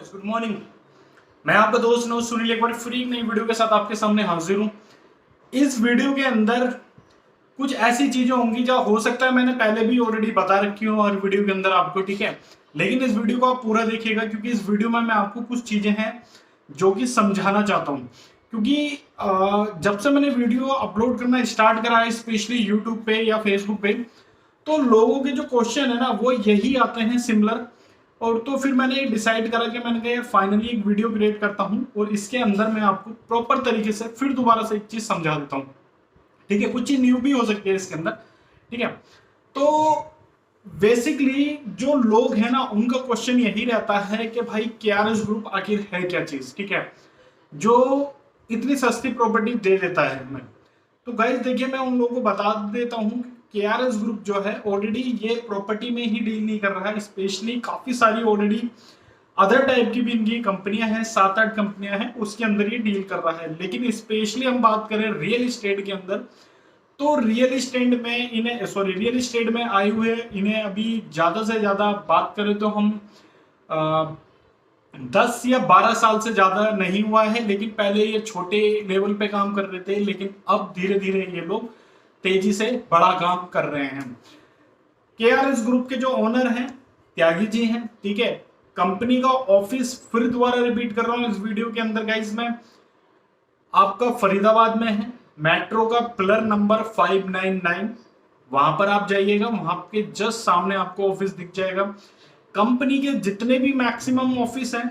Guys, good morning. मैं आपका दोस्त नौ सुनील एक बार फ्री नई वीडियो के साथ आपके सामने हाजिर हूँ। इस वीडियो के अंदर कुछ ऐसी चीजें होंगी जो हो सकता है मैंने पहले भी ऑलरेडी बता रखी हूँ और वीडियो के अंदर आपको, ठीक है। लेकिन इस वीडियो को आप पूरा देखिएगा क्योंकि इस वीडियो में मैं आपको कुछ चीजें हैं जो कि समझाना चाहता हूँ। क्योंकि जब से मैंने वीडियो अपलोड करना स्टार्ट करा है, स्पेशली यूट्यूब पे या फेसबुक पे, तो लोगों के जो क्वेश्चन है ना वो यही आते हैं सिमिलर। और तो फिर मैंने डिसाइड करा कि मैंने कहा यार फाइनली एक वीडियो क्रिएट करता हूँ और इसके अंदर मैं आपको प्रॉपर तरीके से फिर दोबारा से एक चीज समझा देता हूँ, ठीक है। कुछ चीज न्यू भी हो सकती है इसके अंदर, ठीक है। तो बेसिकली जो लोग हैं ना उनका क्वेश्चन यही रहता है कि भाई केआरएस ग्रुप आखिर है क्या चीज, ठीक है, जो इतनी सस्ती प्रॉपर्टी दे देता है हमें। तो गाइस देखिए, मैं उन लोगों को बता देता हूँ केआरएस ग्रुप जो है ऑलरेडी ये प्रॉपर्टी में ही डील नहीं कर रहा है। स्पेशली काफी सारी ऑलरेडी अदर टाइप की भी इनकी कंपनियां हैं, 7-8 कंपनियां हैं, उसके अंदर ये डील कर रहा है। लेकिन स्पेशली हम बात करें रियल एस्टेट के अंदर, तो रियल एस्टेट में आए हुए इन्हें अभी ज्यादा से ज्यादा बात करें तो हम 10 या 12 साल से ज्यादा नहीं हुआ है। लेकिन पहले ये छोटे लेवल पे काम कर रहे थे, लेकिन अब धीरे धीरे ये लोग तेजी से बड़ा काम कर रहे हैं। केआरएस ग्रुप के जो ओनर हैं त्यागी जी हैं, ठीक है। कंपनी का ऑफिस फिर दोबारा रिपीट कर रहा हूं इस वीडियो के अंदर गाइस, मैं आपका फरीदाबाद में है। मेट्रो का पिलर नंबर 599, वहां पर आप जाइएगा, वहां के जस्ट सामने आपको ऑफिस दिख जाएगा। कंपनी के जितने भी मैक्सिमम ऑफिस हैं,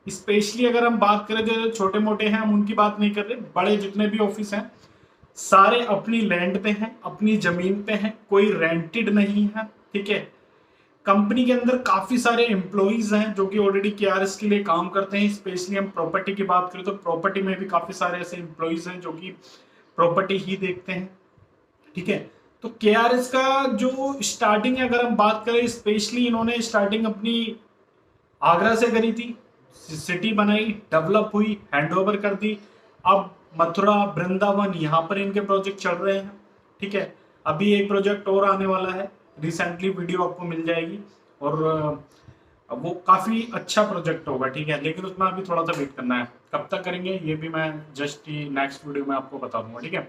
स्पेशली अगर हम बात करें जो छोटे मोटे हैं हम उनकी बात नहीं कर रहे, बड़े जितने भी ऑफिस हैं सारे अपनी लैंड पे हैं, अपनी जमीन पे हैं, कोई रेंटेड नहीं है, ठीक है। कंपनी के अंदर काफी सारे एम्प्लॉइज हैं जो कि ऑलरेडी केआरएस के लिए काम करते हैं। स्पेशली हम प्रॉपर्टी की बात करें तो प्रॉपर्टी में भी काफी सारे ऐसे एम्प्लॉइज हैं जो कि प्रॉपर्टी ही देखते हैं, ठीक है। तो केआरएस का जो स्टार्टिंग है अगर हम बात करें, स्पेशली इन्होंने स्टार्टिंग अपनी आगरा से करी थी, सिटी बनाई, डेवलप हुई, हैंडओवर कर दी। अब मथुरा, वृंदावन, यहाँ पर इनके प्रोजेक्ट चल रहे हैं, ठीक है। अभी एक प्रोजेक्ट और आने वाला है, रिसेंटली वीडियो आपको मिल जाएगी और वो काफी अच्छा प्रोजेक्ट होगा, ठीक है। लेकिन उसमें अभी थोड़ा सा वेट करना है, कब तक करेंगे ये भी मैं जस्ट नेक्स्ट वीडियो में आपको बता दूंगा, ठीक है।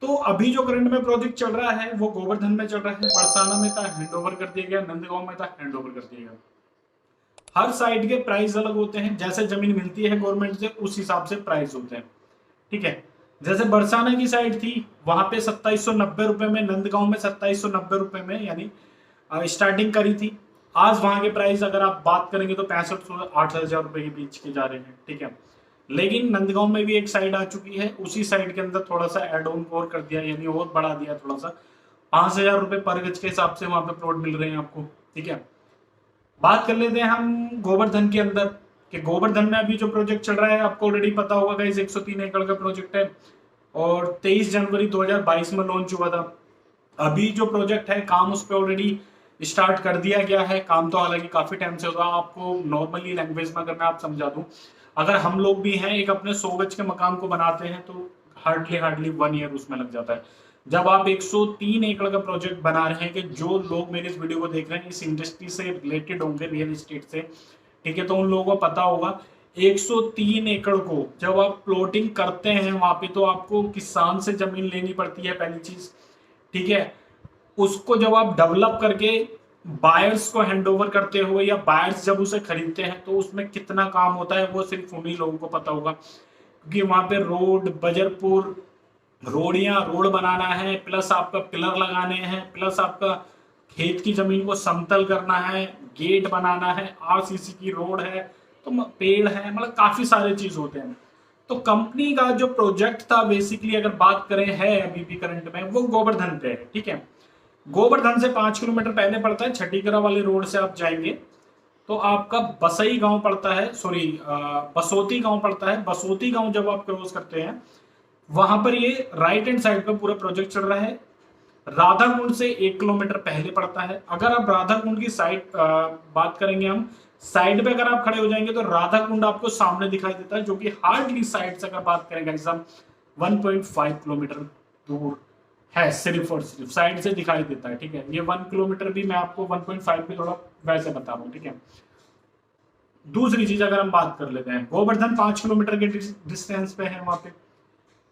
तो अभी जो करंट में प्रोजेक्ट चल रहा है वो गोवर्धन में चल रहा है, बरसाना में था हैंडओवर कर दिया गया, नंदगांव में था हैंडओवर कर दिया गया। हर साइड के प्राइस अलग होते हैं, जैसे जमीन मिलती है गवर्नमेंट से उस हिसाब से प्राइस होते हैं, ठीक है। जैसे बरसाना की साइड थी वहां पे 2790 रुपए में, नंदगांव में 2790 रुपए में, यानी स्टार्टिंग करी थी। आज वहां के प्राइस अगर आप बात करेंगे तो 6500-8000 रुपए के बीच के जा रहे हैं, ठीक है। लेकिन नंदगांव में भी एक साइड आ चुकी है, उसी साइड के अंदर थोड़ा सा एड ऑन और कर दिया, यानी और बढ़ा दिया थोड़ा सा, 5000 रुपए पर गज के हिसाब से वहां पे प्लॉट मिल रहे हैं आपको, ठीक है। बात कर लेते हैं हम गोवर्धन के अंदर, कि गोवर्धन में अभी जो प्रोजेक्ट चल रहा है आपको ऑलरेडी पता होगा गाइस, 103 एकड़ का प्रोजेक्ट है और 23 जनवरी 2022 में लॉन्च हुआ था। अभी जो प्रोजेक्ट है काम उस पर ऑलरेडी स्टार्ट कर दिया गया है। काम तो हालांकि काफी टाइम से होगा, आपको नॉर्मली लैंग्वेज में अगर मैं आप समझा दूं, अगर हम लोग भी हैं एक अपने 100 गज के मकान को बनाते हैं तो हार्डली 1 ईयर उसमें लग जाता है। जब आप 103 एकड़ का प्रोजेक्ट बना रहे हैं, कि जो लोग मेरे इस वीडियो को देख रहे हैं इस इंडस्ट्री से रिलेटेड होंगे, रियल एस्टेट से, ठीक है, तो उन लोगों को पता होगा 103 एकड़ को जब आप प्लॉटिंग करते हैं वहां पे तो आपको किसान से जमीन लेनी पड़ती है पहली चीज, ठीक है। उसको जब आप डेवलप करके बायर्स को हैंडओवर करते हो या बायर्स जब उसे खरीदते हैं तो उसमें कितना काम होता है वो सिर्फ उन्हीं लोगों को पता होगा। क्योंकि वहां पे रोड, बजरपुर रोड बनाना है, प्लस आपका पिलर लगाने हैं, प्लस आपका खेत की जमीन को समतल करना है, गेट बनाना है, आरसीसी की रोड है, तो पेड़ है, मतलब काफी सारे चीज होते हैं। तो कंपनी का जो प्रोजेक्ट था बेसिकली अगर बात करें है अभी भी करंट में, वो गोवर्धन पे है, ठीक है। गोवर्धन से 5 किलोमीटर पहले पड़ता है, छठीकरा वाले रोड से आप जाएंगे तो आपका बसई गांव पड़ता है, सॉरी बसोती गांव पड़ता है। बसोती गांव जब आप क्रॉस करते हैं वहां पर ये राइट हैंड साइड पे पूरा प्रोजेक्ट चल रहा है। राधा कुंड से 1 किलोमीटर पहले पड़ता है। अगर आप राधा कुंड की साइड बात करेंगे, हम साइड पे अगर आप खड़े हो जाएंगे तो राधा कुंड आपको सामने दिखाई देता है, जो कि हार्डली साइड से अगर बात करेंगे एग्जाम 1.5 किलोमीटर दूर है, सिर्फ और सिर्फ साइड से दिखाई देता है, ठीक है। ये 1 किलोमीटर भी मैं आपको 1.5 भी थोड़ा वैसे बता रहा हूँ, ठीक है। दूसरी चीज अगर हम बात कर लेते हैं, गोवर्धन 5 किलोमीटर के डिस्टेंस पे है वहां पे।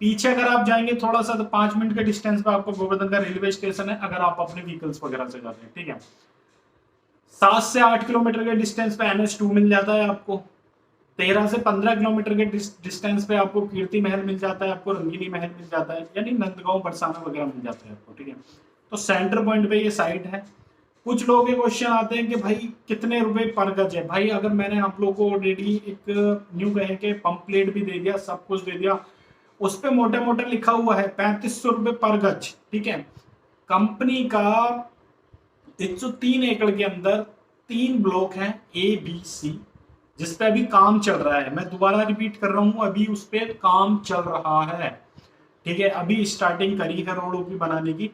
पीछे अगर आप जाएंगे थोड़ा सा तो 5 मिनट के डिस्टेंस पे आपको गोवर्धन का रेलवे स्टेशन है, अगर आप अपने व्हीकल्स वगैरह से जाते हैं, ठीक है। 7 से 8 किलोमीटर के डिस्टेंस पे NH2 मिल जाता है आपको। 13 से 15 किलोमीटर के डिस्टेंस पे आपको कीर्ति महल मिल जाता है, आपको रंगीनी महल मिल जाता है, यानी नंदगांव बरसाना वगैरह मिल जाता है आपको, ठीक है। तो सेंटर पॉइंट पे ये साइट है। कुछ लोगों के क्वेश्चन आते हैं कि भाई कितने रुपए पर गज है। भाई अगर मैंने आप लोगों को ऑलरेडी एक न्यू कहें कि पंपलेट भी दे दिया, सब कुछ दे दिया, उस पर मोटा मोटा लिखा हुआ है 3500 रुपए पर गज, ठीक है। कंपनी का 103 एकड़ के अंदर 3 ब्लॉक हैं ABC, जिसपे अभी काम चल रहा है। मैं दोबारा रिपीट कर रहा हूं, अभी उस पर काम चल रहा है, ठीक है। अभी स्टार्टिंग करी है रोडों की बनाने की,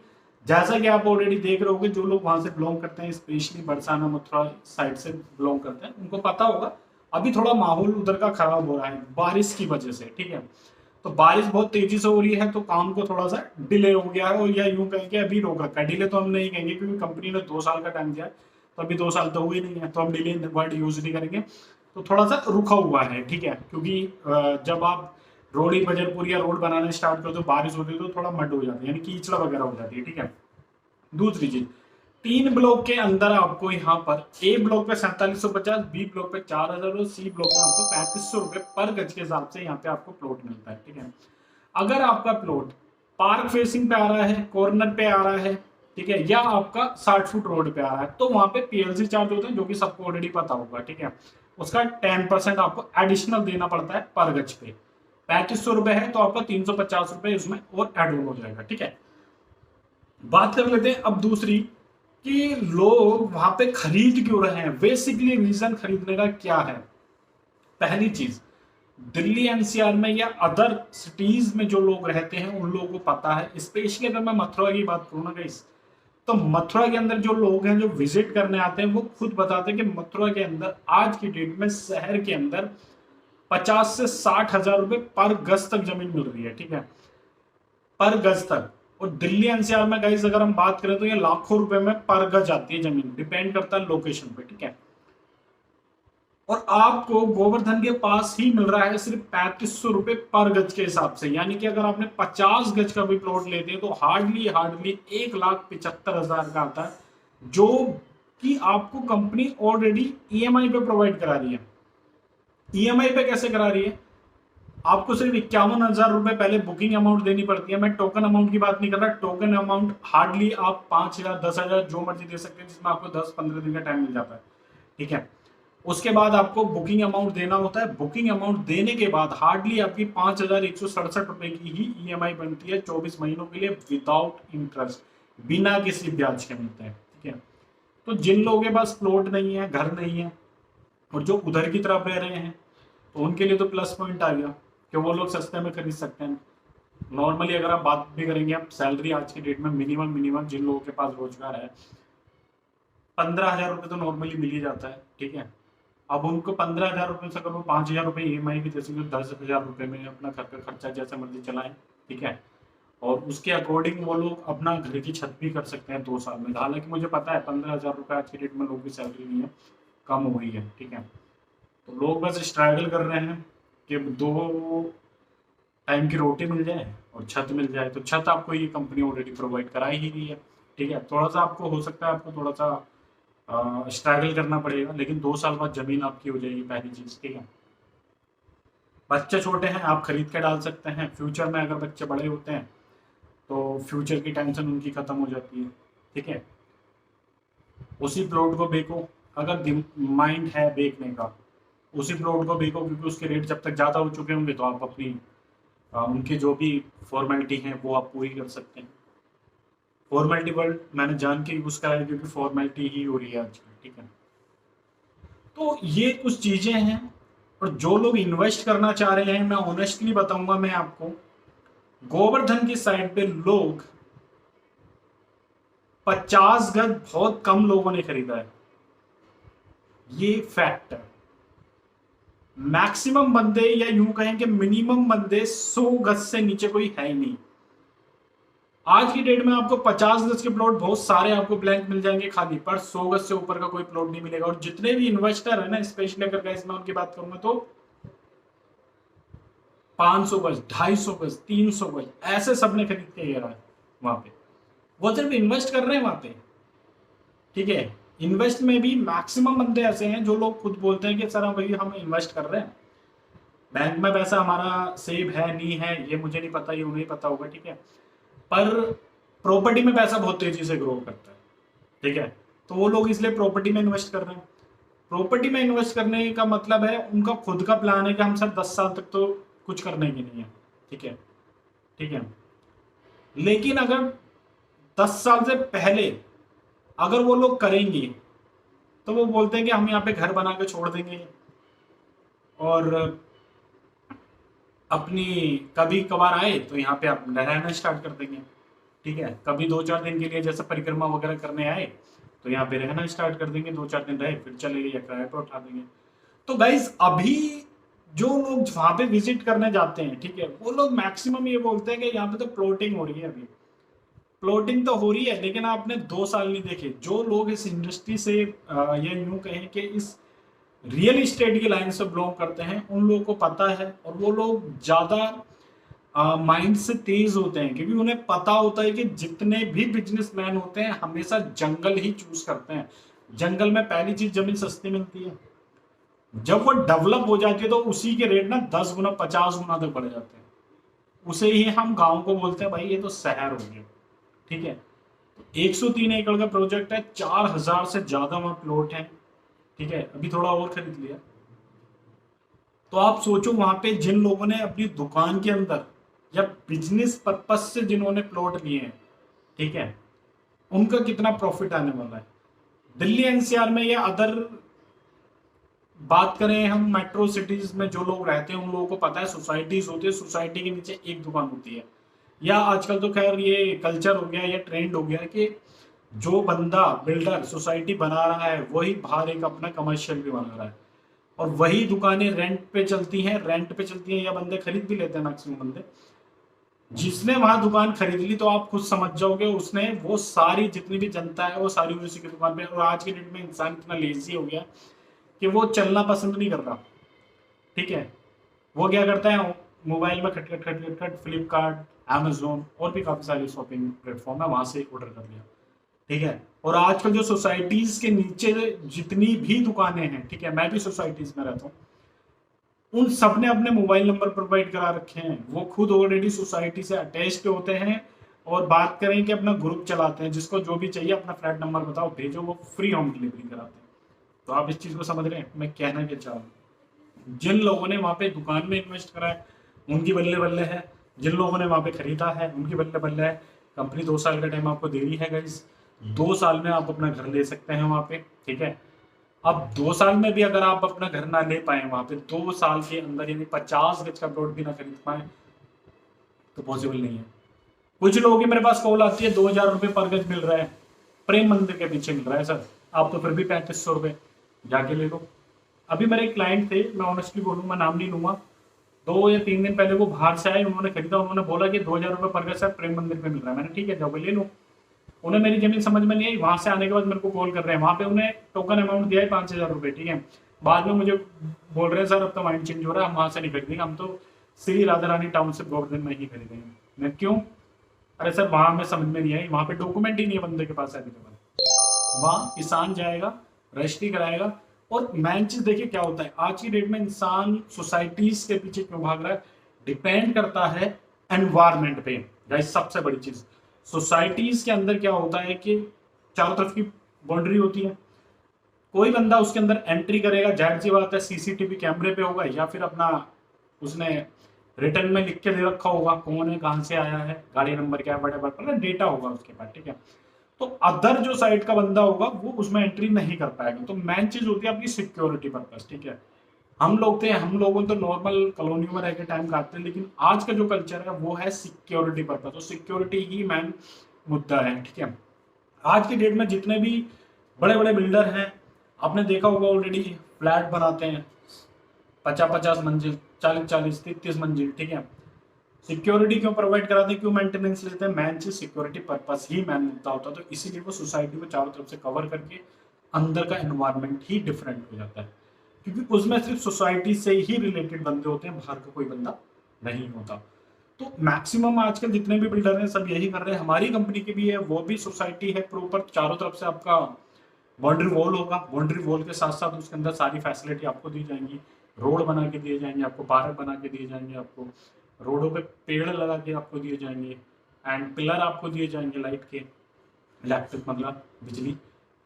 जैसा कि आप ऑलरेडी देख रहे होगे। जो लोग वहां से बिलोंग करते हैं, स्पेशली बरसाना मथुरा साइड से बिलोंग करते हैं, उनको पता होगा अभी थोड़ा माहौल उधर का खराब हो रहा है बारिश की वजह से, ठीक है। तो बारिश बहुत तेजी से हो रही है, तो काम को थोड़ा सा डिले हो गया है, और या यूं कहेंगे अभी रोक रखा है। डिले तो हम नहीं कहेंगे, क्योंकि कंपनी ने 2 साल का टाइम दिया है, तो अभी 2 साल तो हुए नहीं है, तो हम डिले वर्ड यूज नहीं करेंगे। तो थोड़ा सा रुका हुआ है, ठीक है। क्योंकि जब आप रोडी बजरपुर या रोड बनाना स्टार्ट करो तो बारिश होती है तो थोड़ा मड हो जाती है, यानी कीचड़ वगैरह हो जाती है, ठीक है। दूसरी चीज, 3 ब्लॉक के अंदर आपको यहाँ पर A ब्लॉक पे 4750, B ब्लॉक पे 4000 और C ब्लॉक पे आपको 3500 रुपए पर गज के हिसाब से यहाँ पे आपको प्लॉट मिलता है, ठीक है। अगर आपका प्लॉट पार्क फेसिंग पे आ रहा है, कॉर्नर पे आ रहा है, ठीक है, या आपका 60 फुट रोड पे आ रहा है, तो वहां पे PLC चार्ज होते हैं, जो कि सबको ऑलरेडी पता होगा, ठीक है। उसका 10% आपको एडिशनल देना पड़ता है पर गज पे। 3500 रुपए है तो आपका 350 रुपए उसमें और एड ऑन हो जाएगा, ठीक है। बात कर लेते हैं अब दूसरी, कि लोग वहां पे खरीद क्यों रहे हैं, बेसिकली रीजन खरीदने का क्या है। पहली चीज, दिल्ली NCR में या अदर सिटीज में जो लोग रहते हैं उन लोगों को पता है। स्पेशली अगर मैं मथुरा की बात करूँ ना गाइस, तो मथुरा के अंदर जो लोग हैं जो विजिट करने आते हैं, वो खुद बताते हैं कि मथुरा के अंदर आज की डेट में शहर के अंदर 50 से 60 हजार रुपए पर गज तक जमीन मिल रही है, ठीक है, पर गज तक। और दिल्ली NCR में गाइस अगर हम बात करें तो ये लाखों रुपए में पर गज आती है जमीन, डिपेंड करता है लोकेशन पे, ठीक है। और आपको गोवर्धन के पास ही मिल रहा है सिर्फ 3500 रुपए पर गज के हिसाब से, यानी कि अगर आपने 50 गज का भी प्लॉट लेते हैं तो हार्डली 1,75,000 का आता है, जो कि आपको कंपनी ऑलरेडी EMI पे प्रोवाइड करा रही है। EMI पे कैसे करा रही है? आपको सिर्फ 51,000 रुपए पहले बुकिंग अमाउंट देनी पड़ती है। मैं टोकन अमाउंट की बात नहीं कर रहा, टोकन अमाउंट हार्डली आप 5,000 10,000 जो मर्जी दे सकते हैं, जिसमें आपको 10-15 दिन का टाइम मिल जाता है, ठीक है। उसके बाद आपको बुकिंग अमाउंट देना होता है। बुकिंग अमाउंट देने के बाद हार्डली आपकी 5,167 रुपए की ही EMI बनती है 24 महीनों के लिए, विदाउट इंटरेस्ट, बिना किसी ब्याज के मिलते हैं, ठीक है। तो जिन लोगों के पास प्लॉट नहीं है, घर नहीं है, और जो उधर की तरफ रह रहे हैं, तो उनके लिए तो प्लस पॉइंट आ गया कि वो लोग सस्ते में खरीद सकते हैं। नॉर्मली अगर आप बात भी करेंगे, आप सैलरी आज की डेट में मिनिमम जिन लोगों के पास रोजगार है 15,000 रुपये तो नॉर्मली मिल ही जाता है, ठीक है। अब उनको 15,000 रुपये से अगर वो 5,000 रुपये EMI भी दे सकते, 10,000 रुपये में अपना घर का खर्चा जैसे मर्जी चलाएं, ठीक है। और उसके अकॉर्डिंग वो लोग अपना घर की छत भी कर सकते हैं 2 साल में। हालांकि मुझे पता है 15,000 रुपये आज की डेट में लोगों की सैलरी नहीं है, कम हो गई है, ठीक है। तो लोग बस स्ट्रगल कर रहे हैं कि 2 टाइम की रोटी मिल जाए और छत मिल जाए। तो छत आपको ये कंपनी ऑलरेडी प्रोवाइड करा ही रही है, ठीक है। थोड़ा सा आपको हो सकता है आपको थोड़ा सा स्ट्रगल करना पड़ेगा, लेकिन 2 साल बाद जमीन आपकी हो जाएगी, पहली चीज, ठीक है। बच्चे छोटे हैं, आप खरीद के डाल सकते हैं। फ्यूचर में अगर बच्चे बड़े होते हैं तो फ्यूचर की टेंशन उनकी खत्म हो जाती है, ठीक है। उसी प्लॉट को बेचो, अगर माइंड है बेचने का, उसी प्लॉट को बेचो, क्योंकि उसके रेट जब तक ज़्यादा हो चुके होंगे तो आप अपनी उनकी जो भी फॉर्मेलिटी है वो आप पूरी कर सकते हैं। फॉर्मेलिटी वर्ड मैंने जान के यूज करा है, क्योंकि फॉर्मेलिटी ही हो रही है आजकल, ठीक है। तो ये कुछ चीजें हैं। और जो लोग इन्वेस्ट करना चाह रहे हैं, मैं ऑनेस्टली बताऊंगा, मैं आपको गोवर्धन की साइड पे लोग 50 गज बहुत कम लोगों ने खरीदा है, ये फैक्ट है। मैक्सिमम बंदे या यूं कहें कि मिनिमम बंदे 100 गज से नीचे कोई है ही नहीं। आज की डेट में आपको 50 गज के प्लॉट बहुत सारे आपको ब्लैंक मिल जाएंगे खाली, पर 100 गज से ऊपर का कोई प्लॉट नहीं मिलेगा। और जितने भी इन्वेस्टर है ना, स्पेशली अगर गाइस मैं उनकी बात करूंगा तो 500 गज, 250 गज, 300 गज ऐसे सबने खरीद के ये रहा है वहां पे। वो सिर्फ इन्वेस्ट कर रहे हैं वहां पे, ठीक है। इन्वेस्ट में भी मैक्सिमम बंदे ऐसे हैं जो लोग खुद बोलते हैं कि सर हम भाई हम इन्वेस्ट कर रहे हैं, बैंक में पैसा हमारा सेव है नहीं है ये मुझे नहीं पता, ये उन्हें पता होगा, ठीक है। पर प्रॉपर्टी में पैसा बहुत तेजी से ग्रो करता है, ठीक है। तो वो लोग इसलिए प्रॉपर्टी में इन्वेस्ट कर रहे हैं। प्रॉपर्टी में इन्वेस्ट करने का मतलब है उनका खुद का प्लान है कि हम सर 10 साल तक तो कुछ करने की नहीं है, ठीक है, ठीक है। लेकिन अगर 10 साल से पहले अगर वो लोग करेंगे तो वो बोलते हैं कि हम यहाँ पे घर बना के छोड़ देंगे और अपनी कभी कभार आए तो यहाँ पे आप रहना स्टार्ट कर देंगे, ठीक है। कभी 2-4 दिन के लिए जैसे परिक्रमा वगैरह करने आए तो यहाँ पे रहना स्टार्ट कर देंगे, 2-4 दिन रहे फिर चले गए या किराए पर उठा देंगे। तो गाइज अभी जो लोग वहां पे विजिट करने जाते हैं, ठीक है, वो लोग मैक्सिमम ये बोलते हैं कि यहाँ पे तो प्लॉटिंग हो रही है। अभी प्लॉटिंग तो हो रही है लेकिन आपने 2 साल नहीं देखे। जो लोग इस इंडस्ट्री से ये यूं कहें कि इस रियल इस्टेट की लाइन से बिलोंग करते हैं उन लोगों को पता है, और वो लोग ज्यादा माइंड से तेज होते हैं क्योंकि उन्हें पता होता है कि जितने भी बिजनेसमैन होते हैं हमेशा जंगल ही चूज करते हैं। जंगल में पहली चीज जमीन सस्ती मिलती है, जब वो डेवलप हो जाती है तो उसी के रेट ना 10 गुना 50 गुना तक बढ़ जाते हैं। उसे ही हम गांव को बोलते हैं भाई ये तो शहर हो गया, ठीक है। 103 एकड़ का प्रोजेक्ट है, 4000 से ज्यादा वहां प्लॉट है, ठीक है। अभी थोड़ा और खरीद लिया। तो आप सोचो वहां पे जिन लोगों ने अपनी दुकान के अंदर या बिजनेस पर्पज से जिन्होंने प्लॉट लिए हैं, ठीक है, उनका कितना प्रॉफिट आने वाला है। दिल्ली एनसीआर में या अदर बात करें हम मेट्रो सिटीज में जो लोग रहते हैं उन लोगों को पता है सोसाइटीज होती है, सोसाइटी के नीचे एक दुकान होती है। या आजकल तो खैर ये कल्चर हो गया या ट्रेंड हो गया कि जो बंदा बिल्डर सोसाइटी बना रहा है वही बाहर एक अपना कमर्शियल भी बना रहा है, और वही दुकानें रेंट पे चलती हैं या बंदे खरीद भी लेते हैं मैक्सिमम बंदे। जिसने वहां दुकान खरीद ली तो आप खुद समझ जाओगे उसने वो सारी जितनी भी जनता है वो सारी उसी की दुकान पे। और आज के डेट में इंसान इतना लेजी हो गया कि वो चलना पसंद नहीं करता, ठीक है। वो क्या करता है मोबाइल में खट खट खट खट खट फ्लिपकार्ट, अमेजोन और भी काफी सारे शॉपिंग प्लेटफॉर्म है वहां से ऑर्डर कर लिया, ठीक है। और आजकल जो सोसाइटीज के नीचे जितनी भी दुकानें हैं, ठीक है, मैं भी सोसाइटीज में रहता हूँ, उन सब ने अपने मोबाइल नंबर प्रोवाइड करा रखे हैं। वो खुद ऑलरेडी सोसाइटी से अटैच्ड होते हैं और बात करें कि अपना ग्रुप चलाते हैं, जिसको जो भी चाहिए अपना फ्लैट नंबर बताओ भेजो, वो फ्री होम डिलीवरी कराते हैं। तो आप इस चीज को समझ रहे हैं मैं कहना क्या चाह रहा हूँ। जिन लोगों ने वहां पे दुकान में इन्वेस्ट करा है उनकी बल्ले बल्ले है, जिन लोगों ने वहां पे खरीदा है उनकी बल्ले बल्ले है। कंपनी 2 साल का टाइम आपको दे रही है गाइस, 2 साल में आप अपना घर ले सकते हैं वहां पे, ठीक है। अब 2 साल में भी अगर आप अपना घर ना ले पाए वहां पे, 2 साल के अंदर यानी 50 गज का प्लॉट भी ना खरीद पाए तो पॉसिबल नहीं है। कुछ लोगों की मेरे पास कॉल आती है 2000 रुपये पर गज मिल रहा है, प्रेम मंदिर के पीछे मिल रहा है सर, आप तो फिर भी 3500 रुपये जाके ले लो। अभी मेरे क्लाइंट थे, मैं ऑनेस्टली बोलूँ मैं नाम नहीं लूंगा, 2 या 3 दिन पहले वो बाहर से आए, उन्होंने खरीदा, उन्होंने बोला कि 2000 रुपये पर गज सर प्रेम मंदिर पे मिल रहा है। मैंने ठीक है जाओ ले लो। उन्हें मेरी जमीन समझ में नहीं आई, वहां से आने के बाद मेरे को कॉल कर रहे हैं, वहां पे उन्हें टोकन अमाउंट दिया है 5000 रुपये, ठीक है। बाद में मुझे बोल रहे हैं सर अब तो माइंड चेंज हो रहा है, हम वहां से नहीं खरीदेंगे, हम तो श्री राधा रानी टाउनशिप गोवर्धन में ही खरीदेंगे। मैं क्यों? अरे सर वहां में समझ में नहीं आई, वहां पे डॉक्यूमेंट ही नहीं है बंदे के पास अवेलेबल। वहां किसान जाएगा, रजिस्ट्री कराएगा। और मेन चीज देखिए क्या होता है आज की डेट में इंसान सोसाइटीज के पीछे क्यों भाग रहा है, डिपेंड करता है एनवायरमेंट पे। गाइस सबसे बड़ी चीज सोसाइटीज के अंदर क्या होता है कि चारों तरफ की बाउंड्री होती है, कोई बंदा उसके अंदर एंट्री करेगा, जाहिर सी बात है सीसीटीवी कैमरे पे होगा या फिर अपना उसने रिटर्न में लिख के दे रखा होगा कौन है, कहां से आया है, गाड़ी नंबर क्या है, बड़े डेटा होगा उसके पास, ठीक है। तो अदर जो साइड का बंदा होगा वो उसमें एंट्री नहीं कर पाएगा। तो मेन चीज होती है अपनी सिक्योरिटी पर्पस, ठीक है। हम लोगों तो नॉर्मल कॉलोनियों में रह के टाइम काटते हैं, लेकिन आज का जो कल्चर है वो है सिक्योरिटी पर्पस, तो सिक्योरिटी ही मेन मुद्दा है, ठीक है। आज की डेट में जितने भी बड़े बड़े बिल्डर हैं आपने देखा होगा ऑलरेडी फ्लैट बनाते हैं 50-50 मंजिल, 40-40, 33 मंजिल, ठीक है। सिक्योरिटी क्यों प्रोवाइड कराते हैं, क्यों मेंटेनेंस लेते हैं, मेन चीज सिक्योरिटी पर्पस ही मेन मुद्दा होता है। तो इसीलिए वो सोसाइटी को चारों तरफ से कवर करके अंदर का एनवायरनमेंट ही डिफरेंट हो जाता है, क्योंकि उसमें सिर्फ सोसाइटी से ही रिलेटेड बंदे होते हैं, बाहर का कोई बंदा नहीं होता। तो मैक्सिमम आजकल जितने भी बिल्डर हैं सब यही कर रहे हैं। हमारी कंपनी की भी है, वो भी सोसाइटी है प्रॉपर, चारों तरफ से आपका बाउंड्री वॉल होगा, बाउंड्री वॉल के साथ साथ उसके अंदर सारी फैसिलिटी आपको दी जाएंगी, रोड बना के दिए जाएंगे आपको, पार्क बना के दिए जाएंगे आपको, रोडों पे पेड़ लगा के आपको दिए जाएंगे, एंड पिलर आपको दिए जाएंगे लाइट के, इलेक्ट्रिक मतलब बिजली,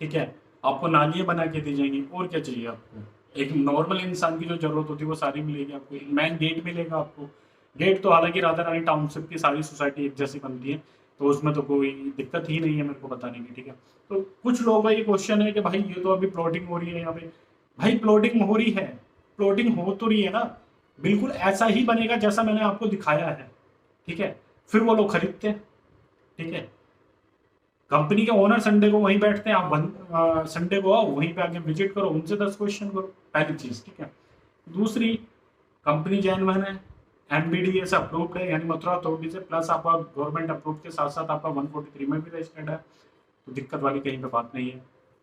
ठीक है। आपको नालियाँ बना के दी जाएंगी, और क्या चाहिए आपको। एक नॉर्मल इंसान की जो जरूरत होती है वो सारी मिलेगी आपको। एक मेन गेट मिलेगा आपको। गेट तो हालांकि राधा रानी टाउनशिप की सारी सोसाइटी एक जैसी बनती है, तो उसमें तो कोई दिक्कत ही नहीं है मेरे को बताने की, ठीक है। तो कुछ लोगों का ये क्वेश्चन है कि भाई ये तो अभी प्लॉटिंग हो रही है यहाँ पे। भाई प्लॉटिंग हो रही है, प्लॉटिंग हो तो रही है ना, बिल्कुल ऐसा ही बनेगा जैसा मैंने आपको दिखाया है, ठीक है। फिर वो लोग खरीदते हैं, ठीक है। कंपनी के ओनर संडे को वहीं बैठते हैं, आप संडे को आओ वहीं पे आके विजिट करो, उनसे 10 क्वेश्चन करो, पहली चीज, ठीक है। दूसरी, कंपनी जेन्युइन है, एमबीडीए से अप्रूव्ड है, यानी मथुरा अथॉरिटी से, प्लस आपका गवर्नमेंट अप्रूव के साथ साथ आपका 143 में भी रजिस्टर्ड है, तो दिक्कत वाली कहीं पे बात नहीं है।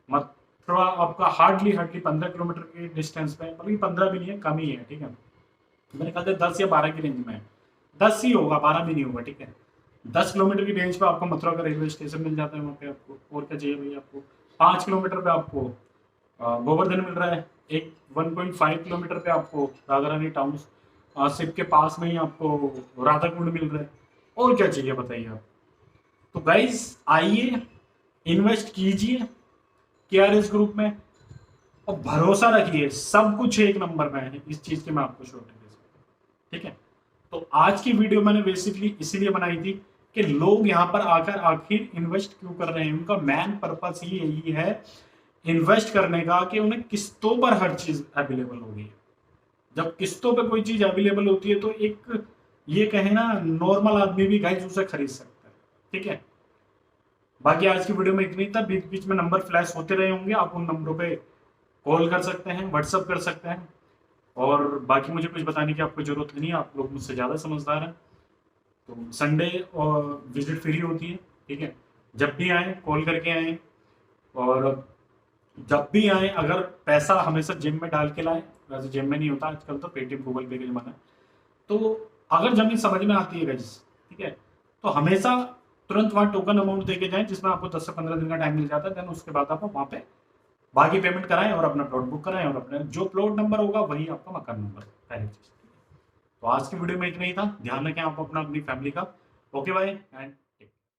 मथुरा आपका हार्डली 15 किलोमीटर के डिस्टेंस पे, मतलब 15 भी नहीं है, कम ही है, ठीक है। मैंने कहा था 10 या 12 की रेंज में है, 10 ही होगा, 12 भी नहीं होगा, ठीक है। 10 किलोमीटर की रेंज पे आपको मथुरा का रेलवे स्टेशन मिल जाता है वहाँ पे आपको, और क्या चाहिए भैया आपको। 5 किलोमीटर पे आपको गोवर्धन मिल रहा है, एक 1.5 किलोमीटर पे आपको राधा रानी टाउन शिप के पास में ही आपको राधा कुंड मिल रहा है, और क्या चाहिए बताइए आप। तो गाइज आइए, इन्वेस्ट कीजिए केआरएस ग्रुप में, और भरोसा रखिए सब कुछ एक नंबर में है, इस चीज की मैं आपको श्योरिटी दे सकता हूँ, ठीक है। तो आज की वीडियो मैंने बेसिकली इसीलिए बनाई थी कि लोग यहाँ पर आकर आखिर इन्वेस्ट क्यों कर रहे हैं, उनका मेन पर्पस ही यही है इन्वेस्ट करने का, कि उन्हें किस्तों पर हर चीज अवेलेबल हो गई है। जब किस्तों पे कोई चीज अवेलेबल होती है तो एक ये कहे ना, नॉर्मल आदमी भी गाइस उसे खरीद सकता है, ठीक है। बाकी आज की वीडियो में इतनी था, बीच बीच में नंबर फ्लैश होते रहे होंगे, आप उन नंबरों पे कॉल कर सकते हैं, व्हाट्सअप कर सकते हैं, और बाकी मुझे कुछ बताने की आपको जरूरत नहीं है, आप लोग मुझसे ज़्यादा समझदार हैं। तो संडे और विजिट फ्री होती है, ठीक है। जब भी आए कॉल करके आए, और जब भी आए अगर पैसा हमेशा जेब में डाल के लाए, वैसे जेब में नहीं होता आजकल, तो पेटीएम गूगल पे का जमाना है। तो अगर जमीन समझ में आती है गाइस, ठीक है, तो हमेशा तुरंत वहाँ टोकन अमाउंट दे के जाएं, जिसमें आपको 10 से 15 दिन का टाइम मिल जाता है। देन उसके बाद आप वहाँ पे बाकी पेमेंट कराएं और अपना प्लॉट बुक कराएं, और अपना जो प्लॉट नंबर होगा वही आपका मकान नंबर, पहली चीज। तो आज की वीडियो में इतना ही था, ध्यान रखें आप अपना, अपनी फैमिली का। Okay bye and